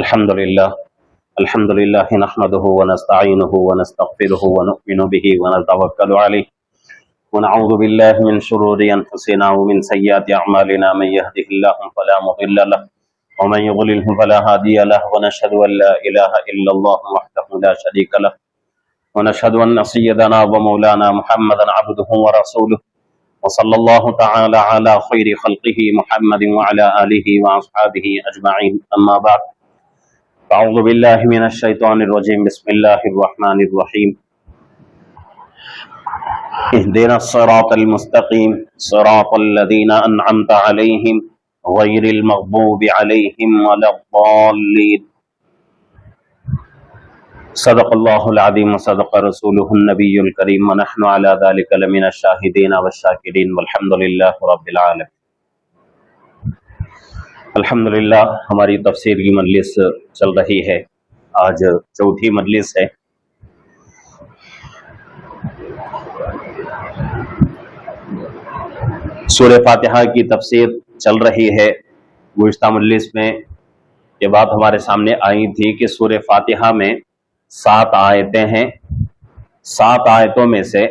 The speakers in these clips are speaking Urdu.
الحمد لله نحمده ونستعينه ونستغفره ونؤمن به ونتوكل عليه ونعوذ بالله من شرور أنفسنا ومن سيئات أعمالنا من يهده الله فلا مضل له ومن يضلله فلا هادي له ونشهد أن لا إله إلا الله وحده لا شريك له ونشهد أن سيدنا ومولانا محمدا عبده ورسوله وصلى الله تعالى على خير خلقه محمد وعلى آله وأصحابه أجمعين أما بعد أعوذ بالله من الشيطان الرجيم بسم الله الرحمن الرحيم اهدنا الصراط المستقيم صراط الذين أنعمت عليهم غير المغضوب عليهم ولا الضالين صدق الله العظيم وصدق رسوله النبي الكريم ونحن على ذلك لمن الشاهدين والشاكرين والحمد لله رب العالمين. الحمدللہ ہماری تفسیر کی مجلس چل رہی ہے، آج چوتھی مجلس ہے۔ سورہ فاتحہ کی تفسیر چل رہی ہے۔ گزشتہ مجلس میں یہ بات ہمارے سامنے آئی تھی کہ سورہ فاتحہ میں 7 آیتیں ہیں، 7 آیتوں میں سے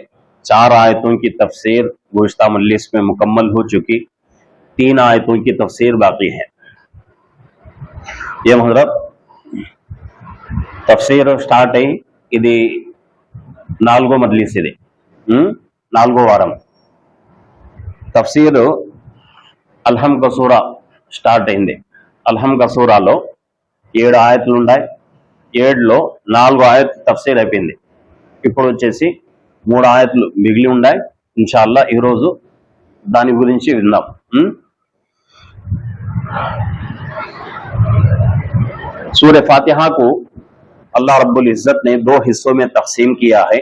4 آیتوں کی تفسیر گزشتہ مجلس میں مکمل ہو چکی، 3 آیتوں کی تفسیر باقی ہے۔ یہ حضرت تفسیر స్టార్ట్ అయ్యి ఇది 4వ మజ్లిస్, ఇది 4వ వారం తఫ్సీర్ అల్హమ్ క సూరా స్టార్ట్ అయింది। అల్హమ్ క సూరాలో 7 ఆయతులు ఉన్నాయి, 7లో 4 ఆయత్ తఫ్సీర్ అయిపోయింది। ఇప్పుడు వచ్చేసి 3 ఆయతులు మిగిలి ఉన్నాయి। ఇన్షాల్లా ఈరోజు దాని గురించి విందాం। سورہ فاتحہ کو اللہ رب العزت نے 2 حصوں میں تقسیم کیا ہے،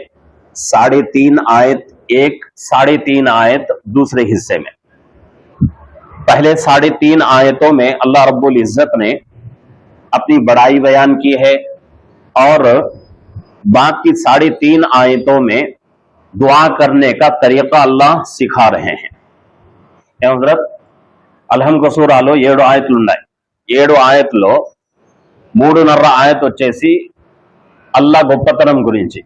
3.5 آیت ایک، 3.5 آیت دوسرے حصے میں۔ پہلے 3.5 آیتوں میں اللہ رب العزت نے اپنی بڑائی بیان کی ہے، اور باقی 3.5 آیتوں میں دعا کرنے کا طریقہ اللہ سکھا رہے ہیں۔ حضرت అల్హమ్ క సూరాలో 7 ఆయతులు ఉన్నాయి। 7 ఆయతులో 3.5 ఆయత్ వచ్చేసి అల్లా గొప్పతనం గురించి,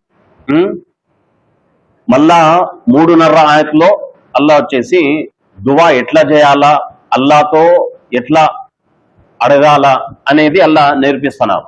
మళ్ళా 3.5 ఆయత్లో అల్లా వచ్చేసి దువా ఎట్లా చేయాలా, అల్లాతో ఎట్లా అడగాల అనేది అల్లా నేర్పిస్తున్నారు।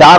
4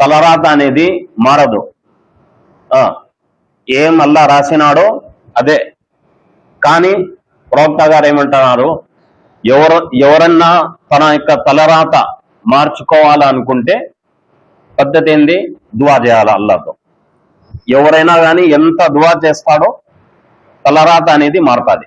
తలరాత అనేది మారదు, ఏం అల్లా రాసినాడో అదే। కానీ ప్రవక్త గారు ఏమంటున్నారు, ఎవరన్నా తన యొక్క తలరాత మార్చుకోవాలనుకుంటే పద్ధతి ఏంది, దువా చేయాలి అల్లాతో। ఎవరైనా కానీ ఎంత దువా చేస్తాడో తలరాత అనేది మారుతుంది।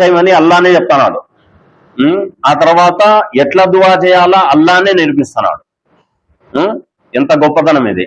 చేయమని అల్లాహ్ నే చెప్తున్నాడు, ఆ తర్వాత ఎట్లా దువా చేయాలా అల్లాహ్ నే నేర్పిస్తున్నాడు। ఎంత గొప్పతనం ఇది।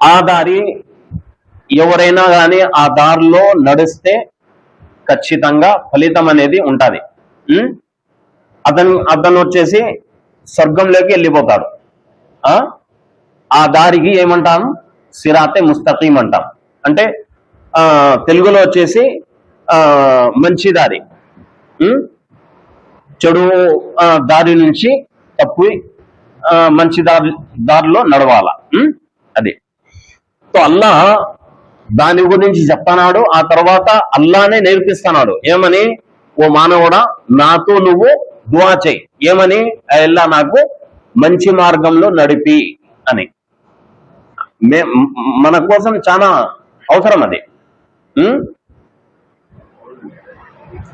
ఆ దారి ఎవరైనా కానీ ఆ దారిలో నడిస్తే ఖచ్చితంగా ఫలితం అనేది ఉంటది. అతను వచ్చేసి స్వర్గంలోకి వెళ్ళిపోతాడు. ఆ దారికి ఏమంటాం? సిరాతే ముస్తకీం అంటాం. అంటే తెలుగులో వచ్చేసి మంచి దారి, చెడు దారి నుంచి తప్పి మంచి దారిలో నడవాల. అది తో అల్లా దాని గురించి చెప్తున్నాడు. ఆ తర్వాత అల్లానే నేర్పిస్తున్నాడు. ఏమని? ఓ మానవుడా, నాతో నువ్వు దువా చేయి. ఏమని? అల్లా నాకు మంచి మార్గంలో నడిపి అని. మన కోసం చాలా అవసరం అది.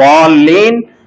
ضالین,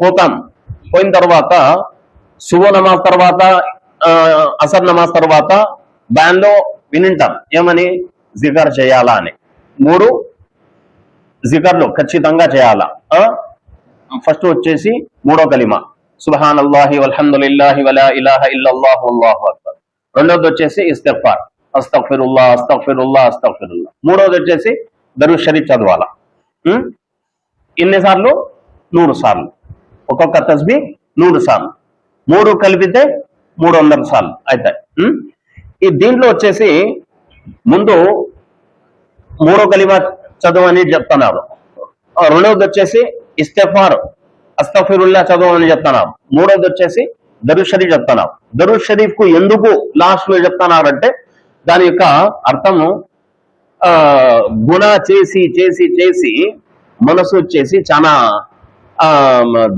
పోతాం, పోయిన తర్వాత సుబహ్ నమాజ్ తర్వాత అసర్ నమాజ్ తర్వాత దానిలో వినింటాం ఏమని? జికర్ చేయాలా అని. 3 జికర్లు ఖచ్చితంగా చేయాలా. ఫస్ట్ వచ్చేసి 3వ కలిమా సుబ్హానల్లాహి వల్హమ్దులిల్లాహి వలా ఇలాహా ఇల్లల్లాహు వల్లాహు అక్బర్. రెండోది వచ్చేసి ఇస్తిగ్ఫార్, అస్తగ్ఫిరుల్లాహ్ అస్తగ్ఫిరుల్లాహ్ అస్తగ్ఫిరుల్లాహ్. మూడోది వచ్చేసి దరూద్ షరీఫ్ చదవాలా. ఎన్నిసార్లు? 100 సార్లు. ఒక్కొక్క తస్బీహ్ 100 సార్లు. 3 కలిపితే 300 సార్లు అవుతాయి. ఈ దీంట్లో వచ్చేసి ముందు 3వ కలిమా చదవని చెప్తున్నారు. రెండవది వచ్చేసి ఇస్తిగ్ఫార్ అస్తగ్ఫిరుల్లాహ్ చదవని చెప్తున్నారు. మూడవది వచ్చేసి దరూద్ షరీఫ్ చెప్తున్నారు. దరూద్ షరీఫ్ కు ఎందుకు లాస్ట్ లో చెప్తున్నారంటే దాని యొక్క అర్థము గునా చేసి చేసి చేసి మనసు వచ్చేసి చాలా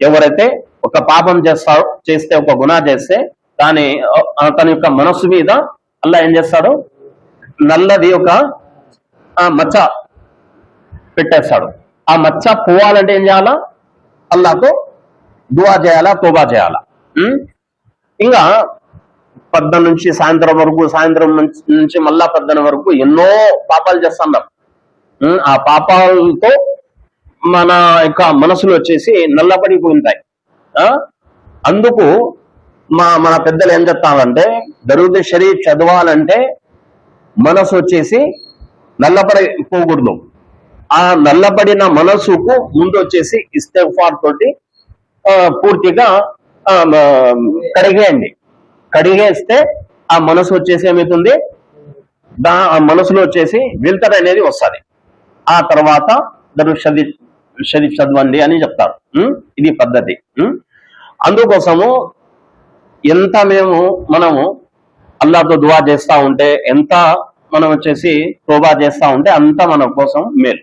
ఎవరైతే ఒక పాపం చేస్తే ఒక గునా చేస్తే తన యొక్క మనస్సు మీద అల్లాహ్ ఏం చేస్తాడు? నల్లది ఒక మచ్చ పెట్టేస్తాడు. ఆ మచ్చ పోవాలంటే ఏం చేయాలా? అల్లాహ్తో దువా చేయాలా, తోబా చేయాలా. ఇంకా పొద్దున్న నుంచి సాయంత్రం వరకు, సాయంత్రం నుంచి మళ్ళా పొద్దున వరకు ఎన్నో పాపాలు చేస్తున్నాం. ఆ పాపాలతో మన యొక్క మనసులు వచ్చేసి నల్లబడిపోయి ఉంటాయి. అందుకు మన పెద్దలు ఏం చెప్తారంటే, దరూద్ షరీఫ్ చదవాలంటే మనసు వచ్చేసి నల్లబడిపోకూడదు. ఆ నల్లబడిన మనసుకు ముందు వచ్చేసి ఇస్తిగ్ఫార్ తోటి పూర్తిగా కడిగేయండి. కడిగేస్తే ఆ మనసు వచ్చేసి ఏమవుతుంది, ఆ మనసులో వచ్చేసి వెల్తర్ అనేది వస్తుంది. ఆ తర్వాత దరూద్ షరీఫ్ చదవండి అని చెప్తారు. ఇది పద్ధతి. అందుకోసము ఎంత మనము అల్లాహ్తో దువా చేస్తా ఉంటే, ఎంత మనం వచ్చేసి తోబా చేస్తా ఉంటే అంత మన కోసం మేలు.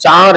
4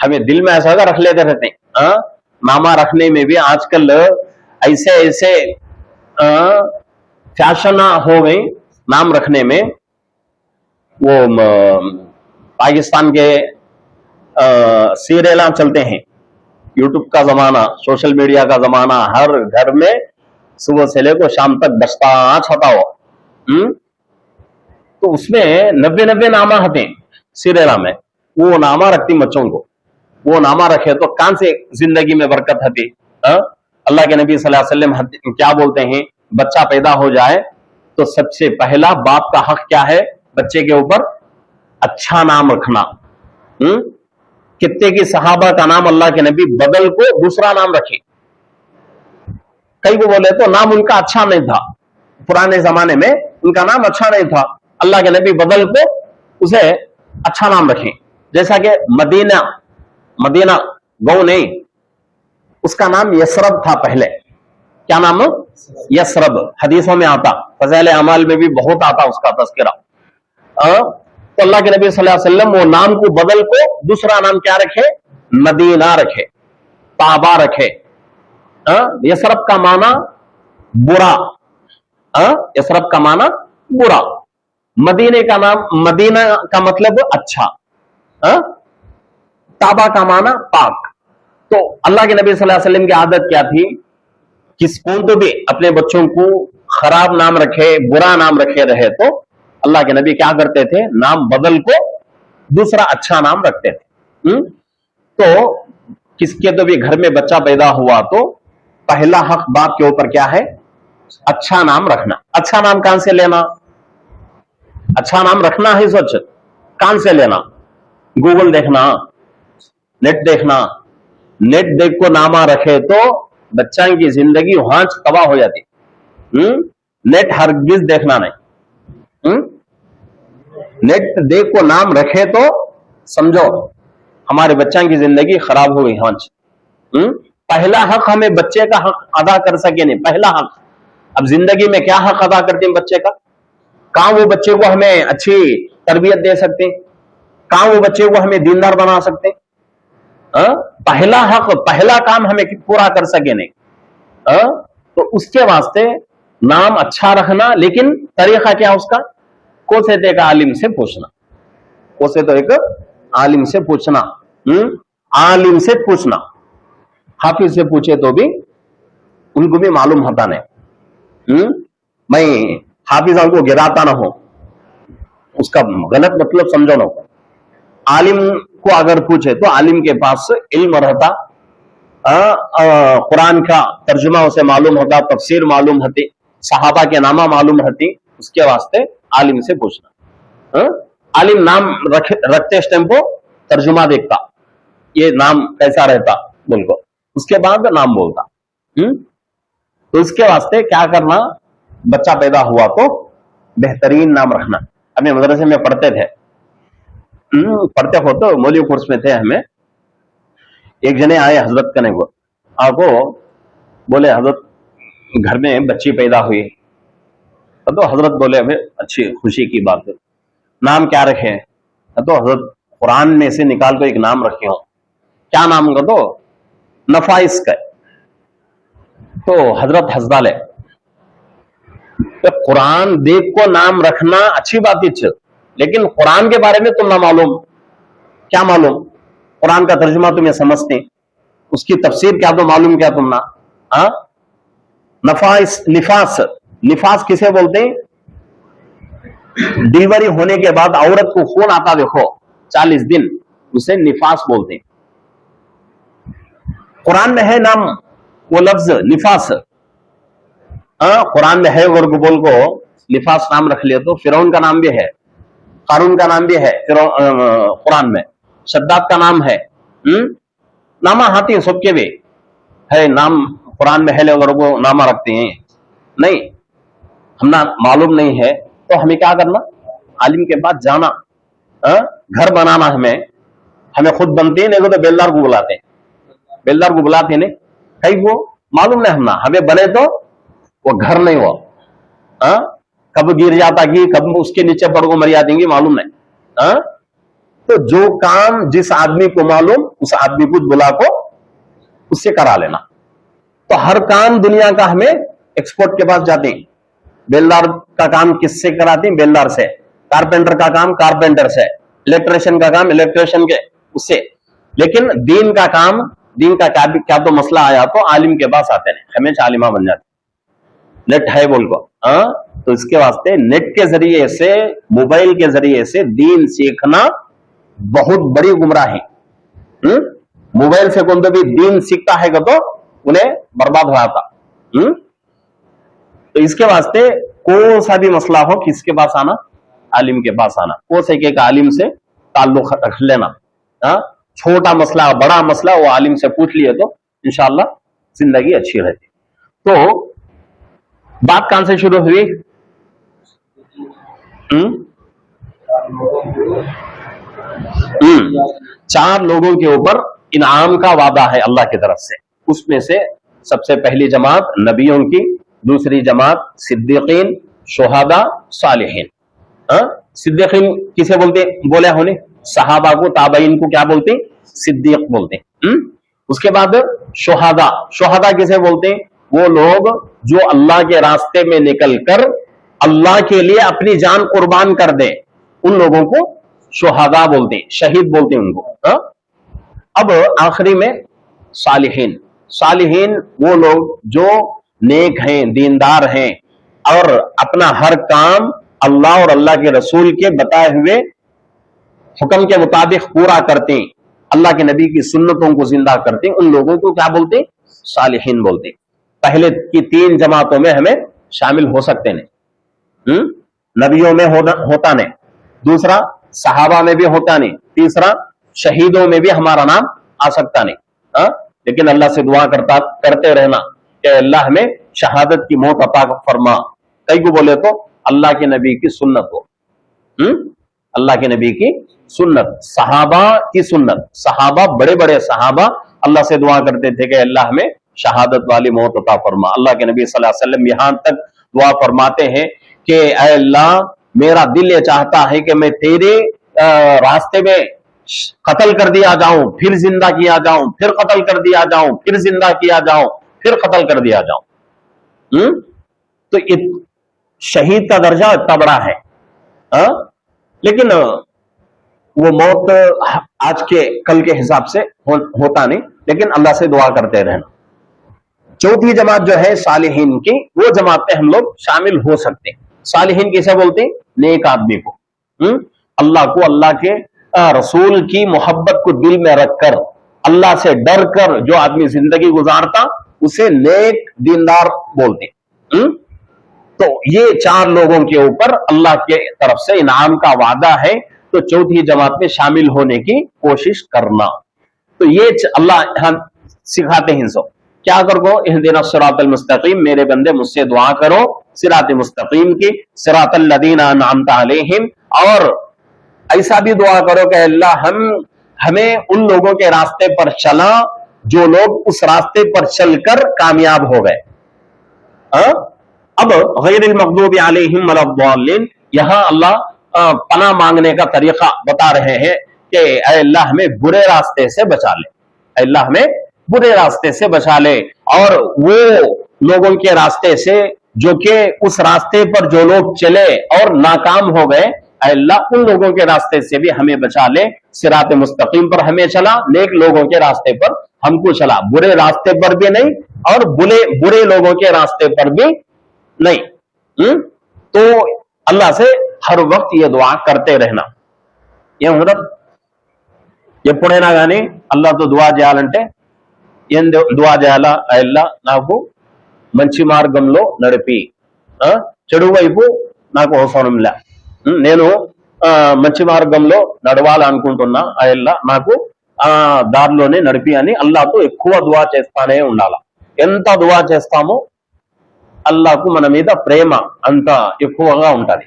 ہمیں دل میں ایسا رکھ لیتے رہتے ہیں. نامہ رکھنے میں بھی آج کل ایسے ایسے فیشن ہو گئی نام رکھنے میں. وہ پاکستان کے سیریل چلتے ہیں, یوٹیوب کا زمانہ, سوشل میڈیا کا زمانہ, ہر گھر میں صبح سے لے کو شام تک بستا چھتا ہو. تو اس میں 90 نامہ ہوتے ہیں سیریل میں. وہ نامہ رکھتی بچوں کو, وہ نامہ رکھے تو کہاں سے زندگی میں برکت ہوتی. اللہ کے نبی صلی اللہ علیہ وسلم کیا بولتے ہیں, بچہ پیدا ہو جائے تو سب سے پہلا باپ کا حق کیا ہے بچے کے اوپر؟ اچھا نام رکھنا. کتنے کی صحابہ کا نام اللہ کے نبی بدل کو دوسرا نام رکھے. کئی کو بولے تو نام ان کا اچھا نہیں تھا, پرانے زمانے میں ان کا نام اچھا نہیں تھا, اللہ کے نبی بدل کو اسے اچھا نام رکھیں. جیسا کہ مدینہ گاؤں نہیں, اس کا نام یسرب تھا پہلے. کیا نام؟ یسرب. حدیثوں میں آتا, فضائل اعمال میں بھی بہت آتا اس کا تذکرہ. تو اللہ کے نبی صلی اللہ علیہ وسلم وہ نام کو بدل کو دوسرا نام کیا رکھے؟ مدینہ رکھے, طابہ رکھے. یسرب کا معنی برا, یسرب کا معنی برا. مدینے کا نام, مدینہ کا مطلب اچھا, طابہ کا معنی پاک. تو اللہ کے نبی صلی اللہ علیہ وسلم کی عادت کیا تھی؟ کس کون تو بھی اپنے بچوں کو خراب نام رکھے, برا نام رکھے رہے تو اللہ کے نبی کیا کرتے تھے؟ نام بدل کو دوسرا اچھا نام رکھتے تھے. تو کس کے تو بھی گھر میں بچہ پیدا ہوا تو پہلا حق باپ کے اوپر کیا ہے؟ اچھا نام رکھنا. اچھا نام کہاں سے لینا؟ اچھا نام رکھنا ہے سوچ کہاں سے لینا؟ گوگل دیکھنا, نیٹ دیکھنا. نیٹ دیکھ کو نامہ رکھے تو بچہ کی زندگی وہاں تباہ ہو جاتی. نیٹ ہرگز دیکھنا نہیں. نیٹ دیکھ کو نام رکھے تو سمجھو ہمارے بچہ کی زندگی خراب ہو گئی. ہاں, پہلا حق ہمیں بچے کا حق ادا کر سکے نہیں, پہلا حق. اب زندگی میں کیا حق ادا کرتے ہیں بچے کا؟ کہاں وہ بچے کو ہمیں اچھی تربیت دے سکتے ہیں؟ کہاں وہ بچے کو ہمیں دیندار بنا سکتے ہیں؟ پہلا حق, پہلا کام ہمیں پورا کر سکے نہیں. تو اس کے واسطے نام اچھا رکھنا, لیکن طریقہ کیا اس کا؟ کو سے ایک عالم سے پوچھنا, کو سے تو ایک عالم سے پوچھنا. عالم سے پوچھنا, حافظ سے پوچھے تو بھی ان کو بھی معلوم ہوتا نہیں. میں حافظوں کو گراتا نہ ہوں, اس کا غلط مطلب سمجھو نہ ہو. عالم کو اگر پوچھے تو عالم کے پاس علم رہتا, قرآن کا ترجمہ اسے معلوم ہوتا, تفسیر معلوم ہوتی, صحابہ کے نامہ معلوم ہوتی. اس کے واسطے عالم سے پوچھنا. عالم نام رکھتے اس ٹائم کو ترجمہ دیکھتا, یہ نام کیسا رہتا بول کو, اس کے بعد نام بولتا. تو اس کے واسطے کیا کرنا؟ بچہ پیدا ہوا تو بہترین نام رکھنا. اپنے مدرسے میں پڑھتے تھے, پڑھتے ہو تو مولوی کورس میں تھے ہمیں. ایک جنے آئے حضرت کنے کو, آپ کو بولے حضرت گھر میں بچی پیدا ہوئی. تو حضرت بولے ہمیں اچھی خوشی کی بات ہے, نام کیا رکھے؟ تو حضرت قرآن میں سے نکال کو ایک نام رکھے ہو. کیا نام کا؟ تو نفائس کا. تو حضرت ہنس ڈالے, قرآن دیکھ کو نام رکھنا اچھی بات ہی, لیکن قرآن کے بارے میں تم نہ معلوم. کیا معلوم؟ قرآن کا ترجمہ تمہیں سمجھتے, اس کی تفسیر کیا تو معلوم کیا تم نہ؟ نفاس, نفاس, نفاس کسے بولتے ہیں؟ ڈیلیوری ہونے کے بعد عورت کو خون آتا دیکھو 40 دن, اسے نفاس بولتے ہیں. قرآن میں ہے نام وہ لفظ نفاس, قرآن میں ہے ورگ بول کو نفاس نام رکھ لیا. تو فرعون کا نام بھی ہے, قارون کا نام بھی ہے قرآن میں, شداد کا نام ہے. نامہ ہاتی ہیں سب کے بھی ہے نام قرآن میں ہے, لوگوں کو نامہ رکھتے ہیں. نہیں, ہم معلوم نہیں ہے تو ہمیں کیا کرنا؟ عالم کے پاس جانا. گھر بنانا ہمیں خود بنتے ہیں, نہیں تو بیلدار کو بلاتے ہیں. بیلدار کو بلاتے ہیں کئی وہ معلوم نہیں ہمیں بنے تو وہ گھر نہیں ہوا, کب گر جاتا کہ کب اس کے نیچے پڑ کو مر جاتی گی معلوم نہیں. تو جو کام جس آدمی کو معلوم اس آدمی کو بلا کو اس سے کرا لینا. تو ہر کام دنیا کا ہمیں ایکسپورٹ کے پاس جاتے ہیں. بیلدار کا کام کس سے کراتے ہیں؟ بیلدار سے. کارپینٹر کا کام کارپینٹر سے. الیکٹریشین کا کام الیکٹریشین کے اس سے. لیکن دین کا کام، دین کا کیا تو مسئلہ آیا تو عالم کے پاس آتے ہیں، ہمیشہ عالمہ بن جاتے. نیٹ ہے بول کو تو اس کے واسطے نیٹ کے ذریعے سے، موبائل کے ذریعے سے دین سیکھنا بہت بڑی گمراہی. موبائل سے کون تو بھی دین سیکھتا ہے کہ تو انہیں برباد ہوا تھا. تو اس کے واسطے کون سا بھی مسئلہ ہو کس کے پاس آنا؟ عالم کے پاس آنا. کون سے ایک عالم سے تعلق رکھ لینا. چھوٹا مسئلہ بڑا مسئلہ وہ عالم سے پوچھ لیے تو انشاءاللہ زندگی اچھی رہتی. تو بات کہاں سے شروع ہوئی؟ چار لوگوں کے اوپر انعام کا وعدہ ہے اللہ کی طرف سے. اس میں سے سب سے پہلی جماعت نبیوں کی، دوسری جماعت صدیقین، شہداء، صالحین. صدیقین کسے بولتے بولے ہونے؟ صحابہ کو، تابعین کو کیا بولتے؟ صدیق بولتے. اس کے بعد شہداء. شہداء کسے بولتے؟ وہ لوگ جو اللہ کے راستے میں نکل کر اللہ کے لیے اپنی جان قربان کر دے، ان لوگوں کو شہداء بولتے ہیں، شہید بولتے ہیں ان کو. اب آخری میں صالحین. صالحین وہ لوگ جو نیک ہیں، دیندار ہیں اور اپنا ہر کام اللہ اور اللہ کے رسول کے بتائے ہوئے حکم کے مطابق پورا کرتے ہیں، اللہ کے نبی کی سنتوں کو زندہ کرتے ہیں. ان لوگوں کو کیا بولتے ہیں؟ صالحین بولتے ہیں. پہلے کی تین جماعتوں میں ہمیں شامل ہو سکتے ہیں. نبیوں میں ہوتا نہیں، دوسرا صحابہ میں بھی ہوتا نہیں، تیسرا شہیدوں میں بھی ہمارا نام آ سکتا نہیں. لیکن اللہ سے دعا کرتے رہنا کہ اللہ ہمیں شہادت کی موت عطا فرما. کئی کو بولے تو اللہ کے نبی کی سنت ہو، اللہ کے نبی کی سنت، صحابہ کی سنت. صحابہ بڑے بڑے صحابہ اللہ سے دعا کرتے تھے کہ اللہ ہمیں شہادت والی موت عطا فرما. اللہ کے نبی صلی اللہ علیہ وسلم یہاں تک دعا فرماتے ہیں کہ اے اللہ میرا دل یہ چاہتا ہے کہ میں تیرے راستے میں قتل کر دیا جاؤں، پھر زندہ کیا جاؤں، پھر قتل کر دیا جاؤں، پھر زندہ کیا جاؤں، پھر قتل کر دیا جاؤں. تو شہید کا درجہ اتنا بڑا ہے. لیکن وہ موت آج کے کل کے حساب سے ہوتا نہیں، لیکن اللہ سے دعا کرتے رہنا. چوتھی جماعت جو ہے صالحین کی، وہ جماعت میں ہم لوگ شامل ہو سکتے ہیں. صالحین کیسے بولتے ہیں؟ نیک آدمی کو، اللہ کو، اللہ کے رسول کی محبت کو دل میں رکھ کر، اللہ سے ڈر کر جو آدمی زندگی گزارتا اسے نیک دیندار بولتے ہیں. تو یہ چار لوگوں کے اوپر اللہ کے طرف سے انعام کا وعدہ ہے. تو چوتھی جماعت میں شامل ہونے کی کوشش کرنا. تو یہ اللہ یہاں سکھاتے ہیں. سو کیا کرو؟ اہدنا الصراط المستقیم، میرے بندے مجھ سے دعا کرو صراط مستقیم کی، صراط الذین انعمت علیہم. اور ایسا بھی دعا کرو کہ اللہ ہمیں ان لوگوں کے راستے پر چلا جو لوگ اس راستے پر چل کر کامیاب ہو گئے. اب غیر المغضوب علیہم ولا الضالین، یہاں اللہ پناہ مانگنے کا طریقہ بتا رہے ہیں کہ اے اللہ ہمیں برے راستے سے بچا لے، اے اللہ ہمیں برے راستے سے بچا لے. اور وہ لوگوں کے راستے سے جو کہ اس راستے پر جو لوگ چلے اور ناکام ہو گئے، اے اللہ ان لوگوں کے راستے سے بھی ہمیں بچا لے. صراط مستقیم پر ہمیں چلا، نیک لوگوں کے راستے پر ہم کو چلا، برے راستے پر بھی نہیں اور برے لوگوں کے راستے پر بھی نہیں. تو اللہ سے ہر وقت یہ دعا کرتے رہنا. یہ حضرت ఎప్పుడైనా نا گانی اللہ تو دعا చేయాలంటే ఏం దువా చేయాలా? అల్లా నాకు మంచి మార్గంలో నడిపి, చెడు వైపు నాకు అవసరం లే, నేను మంచి మార్గంలో నడవాలనుకుంటున్నా, అల్లా నాకు దారిలోనే నడిపి అని అల్లాహతో ఎక్కువ దువా చేస్తానే ఉండాలి. ఎంత దువా చేస్తామో అల్లాహకు మన మీద ప్రేమ అంత ఎక్కువగా ఉంటది.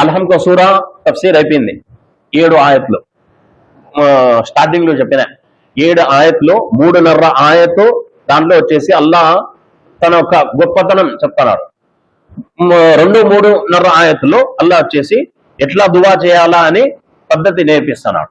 అల్హమ్ సూర తఫ్సీర్ అయిపోయింది, 7 ఆయత్లు స్టార్టింగ్ లో చెప్పిన 7 ఆయత్లు 3.5 ఆయతు దాంట్లో వచ్చేసి అల్లాహ్ తన యొక్క గొప్పతనం చెప్తున్నారు. 2-3.5 ఆయతుల్లో అల్లాహ్ వచ్చేసి ఎట్లా దువా చేయాలా అని పద్ధతి నేర్పిస్తున్నాడు.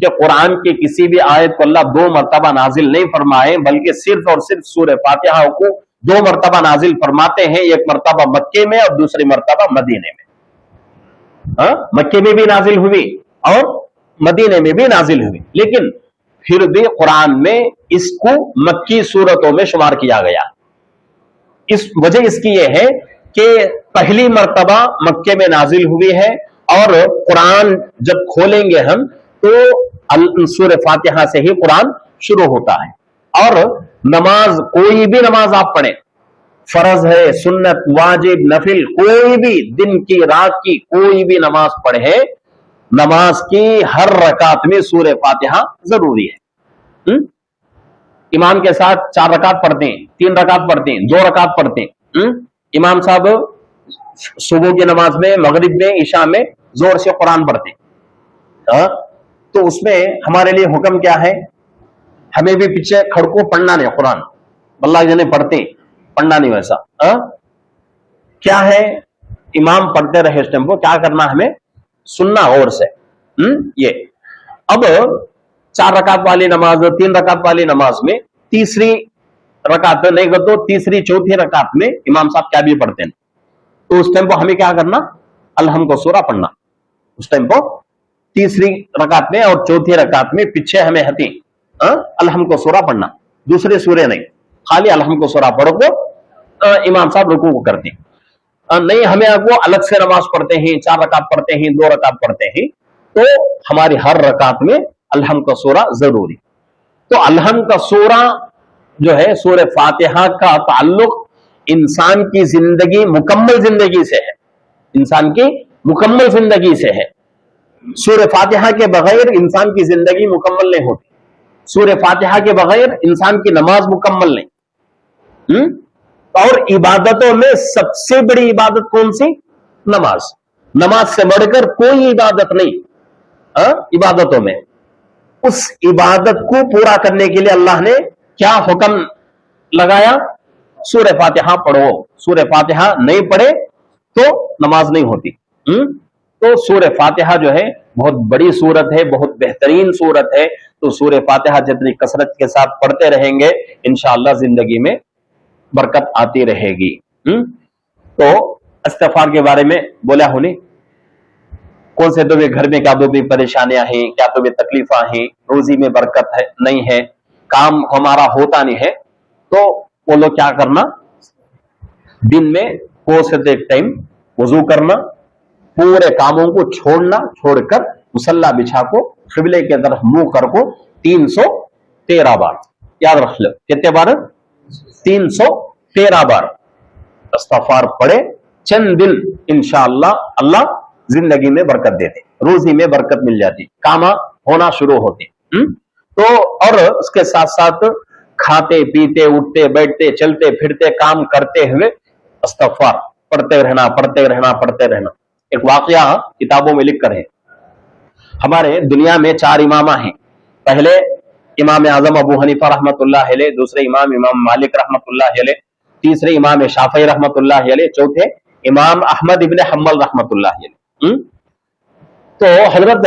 کہ قرآن کی کسی بھی آیت کو اللہ 2 مرتبہ نازل نہیں فرمائے بلکہ صرف اور صرف سورہ فاتحہ کو 2 مرتبہ نازل فرماتے ہیں، ایک مرتبہ مکے میں اور دوسری مرتبہ مدینے میں۔ مکے میں بھی نازل ہوئی اور مدینے میں بھی نازل ہوئی، لیکن پھر بھی قرآن میں اس کو مکی صورتوں میں شمار کیا گیا۔ اس وجہ اس کی یہ ہے کہ پہلی مرتبہ مکے میں نازل ہوئی ہے، اور قرآن جب کھولیں گے ہم تو سورہ فاتحہ سے ہی قرآن شروع ہوتا ہے۔ اور نماز، کوئی بھی نماز آپ پڑھیں، فرض ہے، سنت، واجب، نفل، کوئی بھی دن کی رات کی کوئی بھی نماز پڑھے، نماز کی ہر رکعت میں سورہ فاتحہ ضروری ہے۔ امام کے ساتھ 4 رکعت پڑھتے ہیں، 3 رکعت پڑھتے ہیں، 2 رکعت پڑھتے ہیں۔ امام صاحب صبح کی نماز میں، مغرب میں، عشاء میں زور سے قرآن پڑھتے ہیں، تو اس میں ہمارے لیے حکم کیا ہے؟ ہمیں بھی پیچھے کھڑکو پڑھنا نہیں قرآن، اللہ جانے پڑھتے پڑھنا نہیں ویسا۔ کیا ہے؟ امام پڑھتے رہے اس ٹائم کو کیا کرنا، ہمیں سننا غور سے۔ یہ اب 4 رکعت والی نماز، 3 رکعت والی نماز میں تیسری رکعت نہیں کر تو تیسری چوتھی رکعت میں امام صاحب کیا بھی پڑھتے ہیں، تو اس ٹائم کو ہمیں کیا کرنا؟ الحم کو سورہ پڑھنا۔ اس ٹائم کو تیسری رکعت میں اور چوتھی رکعت میں پیچھے ہمیں ہتی الحم کو سورہ پڑھنا، دوسرے سورے نہیں، خالی الحم کو سورہ پڑھو کو امام صاحب رکوع کو کرتے ہیں۔ نہیں ہمیں وہ الگ سے نماز پڑھتے ہیں، 4 رکعت پڑھتے ہیں، 2 رکعت پڑھتے ہیں، تو ہماری ہر رکعت میں الحم کا سورہ ضروری۔ تو الحم کا سورہ جو ہے سورہ فاتحہ کا تعلق انسان کی زندگی، مکمل زندگی سے ہے، انسان کی مکمل زندگی سے ہے۔ سورہ فاتحہ کے بغیر انسان کی زندگی مکمل نہیں ہوتی، سورہ فاتحہ کے بغیر انسان کی نماز مکمل نہیں۔ اور عبادتوں میں سب سے بڑی عبادت کون سی؟ نماز۔ نماز سے بڑھ کر کوئی عبادت نہیں عبادتوں میں۔ اس عبادت کو پورا کرنے کے لیے اللہ نے کیا حکم لگایا؟ سورہ فاتحہ پڑھو۔ سورہ فاتحہ نہیں پڑھے تو نماز نہیں ہوتی۔ تو سورہ فاتحہ جو ہے بہت بڑی سورت ہے، بہت بہترین سورت ہے، تو سورہ فاتحہ جتنی کثرت کے ساتھ پڑھتے رہیں گے انشاءاللہ زندگی میں برکت آتی رہے گی۔ تو استغفار کے بارے میں بولا ہوں، کون سے تو بھی گھر میں کیا تو بھی پریشانیاں ہیں، کیا تو بھی تکلیفاں ہیں، روزی میں برکت ہے نہیں ہے، کام ہمارا ہوتا نہیں ہے، تو وہ لوگ کیا کرنا، دن میں کوسے ٹائم وضو کرنا، پورے کاموں کو چھوڑنا، چھوڑ کر مصلی بچھا کو قبلے کے طرف منہ کر کو 313 بار یاد رکھ لو۔ کتنے بار؟ 313 بار استغفار پڑھے، چند دن انشاءاللہ اللہ زندگی میں برکت دیتے، روزی میں برکت مل جاتی، کام ہونا شروع ہوتے۔ تو اور اس کے ساتھ ساتھ کھاتے پیتے اٹھتے بیٹھتے چلتے پھرتے کام کرتے ہوئے استغفار پڑھتے رہنا، پڑھتے رہنا، پڑھتے رہنا۔ ایک واقعہ کتابوں میں لکھ کر ہے، ہمارے دنیا میں 4 امامہ ہیں، پہلے امام اعظم ابو حنیفہ رحمۃ اللہ علیہ، دوسرے امام مالک رحمۃ اللہ علیہ، تیسرے امام شافعی رحمۃ اللہ علیہ، چوتھے امام احمد ابن حنبل رحمۃ اللہ علیہ۔ تو حضرت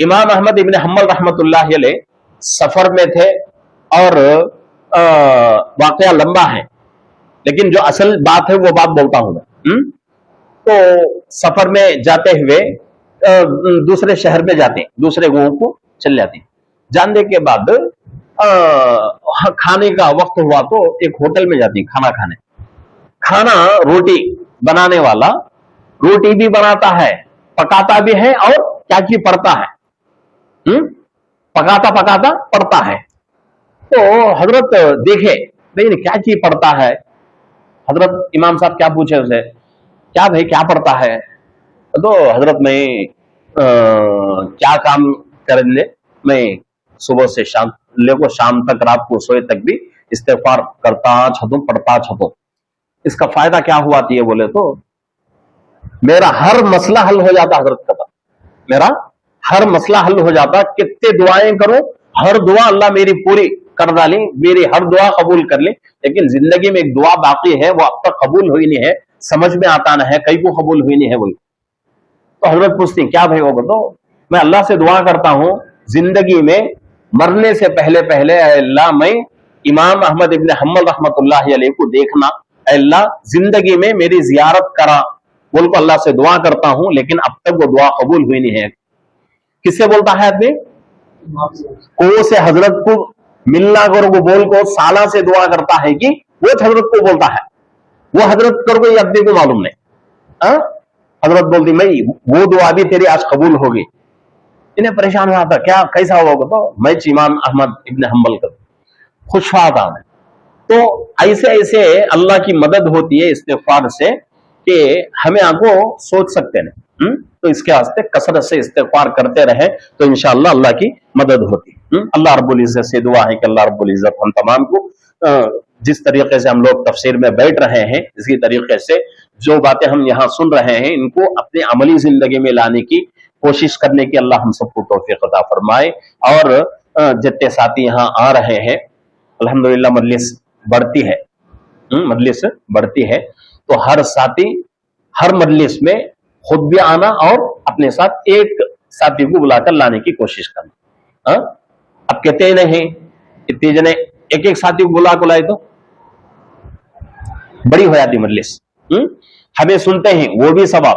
امام احمد ابن حنبل رحمۃ اللہ علیہ سفر میں تھے، اور واقعہ لمبا ہے لیکن جو اصل بات ہے وہ بات بولتا ہوں میں۔ تو سفر میں جاتے ہوئے دوسرے شہر میں جاتے ہیں، دوسرے گاؤں کو چل جاتے ہیں، جانے کے بعد کھانے کا وقت ہوا تو ایک ہوٹل میں جاتی ہیں کھانا کھانے۔ کھانا روٹی بنانے والا روٹی بھی بناتا ہے، پکاتا بھی ہے، اور کیا چیز پڑتا ہے، پکاتا پکاتا پڑتا ہے۔ تو حضرت دیکھے لیکن کیا چیز پڑتا ہے، حضرت امام صاحب کیا پوچھے اسے، کیا بھائی کیا پڑتا ہے؟ تو حضرت میں کیا کام کر لے، میں صبح سے شام لے کو شام تک، رات کو سوئے تک بھی استغفار کرتا چھتوں پڑھتا چھتوں۔ اس کا فائدہ کیا ہوا تھی بولے تو میرا ہر مسئلہ حل ہو جاتا، حضرت کا میرا ہر مسئلہ حل ہو جاتا، کتنے دعائیں کرو ہر دعا اللہ میری پوری کر ڈالی، میری ہر دعا قبول کر لی، لیکن زندگی میں ایک دعا باقی ہے وہ اب تک قبول ہوئی نہیں ہے، سمجھ میں آتا نہ ہے، کئی کو قبول ہوئی نہیں ہے بول۔ تو حضرت پوچھتی ہیں کیا بھائی ہوگا؟ تو میں اللہ سے دعا کرتا ہوں زندگی میں مرنے سے پہلے پہلے اے اللہ میں امام احمد ابن حنبل رحمت اللہ علیہ کو دیکھنا، اے اللہ زندگی میں میری زیارت کرا، بول کو اللہ سے دعا کرتا ہوں، لیکن اب تک وہ دعا قبول ہوئی نہیں ہے۔ کس سے بولتا ہے آدمی؟ کو سے حضرت کو ملنا کر وہ بول کو سالہ سے دعا کرتا ہے کہ وہ حضرت کو بولتا ہے، وہ حضرت کر کو یہ آدمی کو معلوم نہیں۔ حضرت بولتی میں وہ دعا بھی تیری آج قبول ہوگی۔ انہیں پریشان ہوا تھا، کیا کیسا ہوگا؟ تو میں امام احمد ابن حنبل کا خوش تھا میں۔ تو ایسے ایسے اللہ کی مدد ہوتی ہے استغفار سے کہ ہمیں آپ کو سوچ سکتے ہیں۔ تو اس کے واسطے کثرت سے استغفار کرتے رہے تو انشاءاللہ اللہ کی مدد ہوتی۔ اللہ رب العزت سے دعا ہے کہ اللہ رب العزت ہم تمام کو جس طریقے سے ہم لوگ تفسیر میں بیٹھ رہے ہیں اسی طریقے سے جو باتیں ہم یہاں سن رہے ہیں ان کو اپنے عملی زندگی میں لانے کی کوشش کرنے کی اللہ ہم سب کو توفیق عطا فرمائے۔ اور جتنے ساتھی یہاں آ رہے ہیں الحمدللہ مجلس بڑھتی ہے، مجلس بڑھتی ہے، تو ہر ساتھی ہر مجلس میں خود بھی آنا اور اپنے ساتھ ایک ساتھی کو بلا کر لانے کی کوشش کرنا۔ اب کہتے نہیں اتنے جنے ایک ایک ساتھی کو بلا کو لائے تو بڑی ہو جاتی مجلس۔ ہمیں سنتے ہیں وہ بھی ثواب،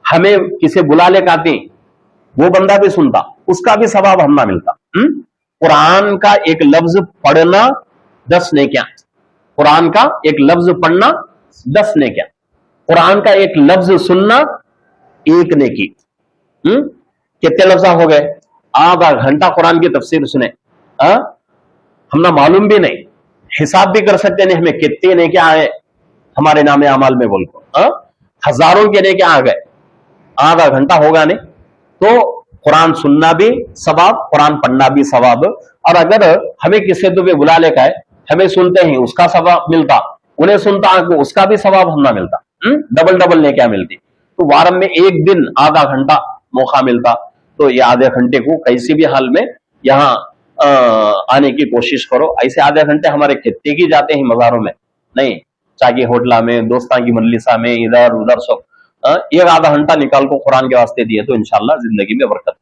ہمیں کسی بلا لے آتے ہیں وہ بندہ بھی سنتا اس کا بھی ثواب ہم نہ ملتا۔ قرآن کا ایک لفظ پڑھنا 10 نیکیاں، قرآن کا ایک لفظ پڑھنا 10 نیکیاں، قرآن کا ایک لفظ سننا 1 نیکی۔ کتنے لفظ ہو گئے؟ آدھا گھنٹہ قرآن کی تفسیر سنے، ہم نہ معلوم بھی نہیں، حساب بھی کر سکتے نہیں ہمیں کتنے نیکیاں آئے ہمارے نام اعمال میں، بول کو ہزاروں کے نیکیاں آ گئے، آدھا گھنٹہ ہوگا نہیں۔ تو قرآن سننا بھی ثواب، قرآن پڑھنا بھی ثواب، اور اگر ہمیں کسی تو بھی بلا لے کا ہے ہمیں سنتے ہیں اس کا ثواب ملتا، انہیں سنتا اس کا بھی ثواب ہم نہ ملتا، ڈبل ڈبل نیکیاں ملتی۔ تو وارم میں ایک دن آدھا گھنٹہ موقع ملتا تو یہ آدھے گھنٹے کو کسی بھی حال میں یہاں آنے کی کوشش کرو۔ ایسے آدھے گھنٹے ہمارے کتنے کی جاتے ہیں مزاروں میں نہیں، چاکی ہوٹلہ میں، دوستاں کی مجلسہ میں، ادھر ادھر سب ایک آدھا گھنٹہ نکال کو قرآن کے واسطے دیے تو انشاءاللہ زندگی میں برکت